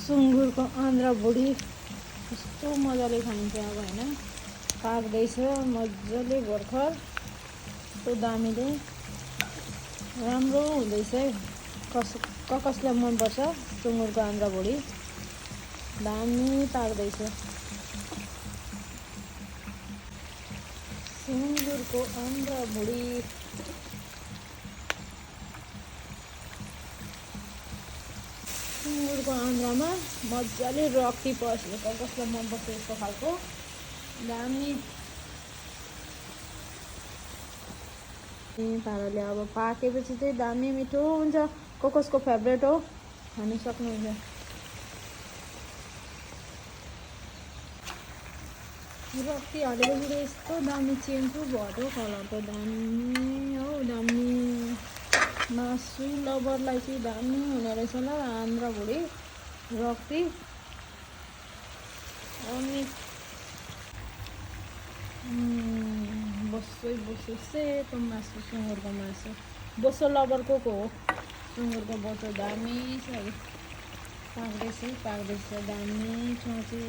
सुँगुरको आन्द्रा भुडी कस्तो मजाले खाइन्छ अब होइन। पाक्दैछ मजाले भर्खर, कस्तो दामीले राम्रो हुँदैछ है। कसलाई मनपर्छ सुँगुरको आन्द्रा भुडी, दामी पाक्दैछ। सुँगुरको आन्द्रा भुडी सुँगुरको आन्द्रामा मजाले रक्ती पसेको, कसलाई मनपर्छ यस्तो खालको दामी पाराले। अब पाकेपछि चाहिँ दामी मिठो हुन्छ। कसको फेभरेट हो खानु सक्नुहुन्छ। रक्ती हालेपछि चाहिँ यस्तो दामी चेन्जो भयो कलरको, दामी हो दामी। मासु लभरलाई चाहिँ दामी हुने रहेछ ल आन्द्रा भुडी रक्ती। अनि बोसो सेतो मासु, सुँगुरको मासु। बोसो लभर को हो? सुँगुरको बोसो दामी छ। पाक्दैछ दामी चोचे।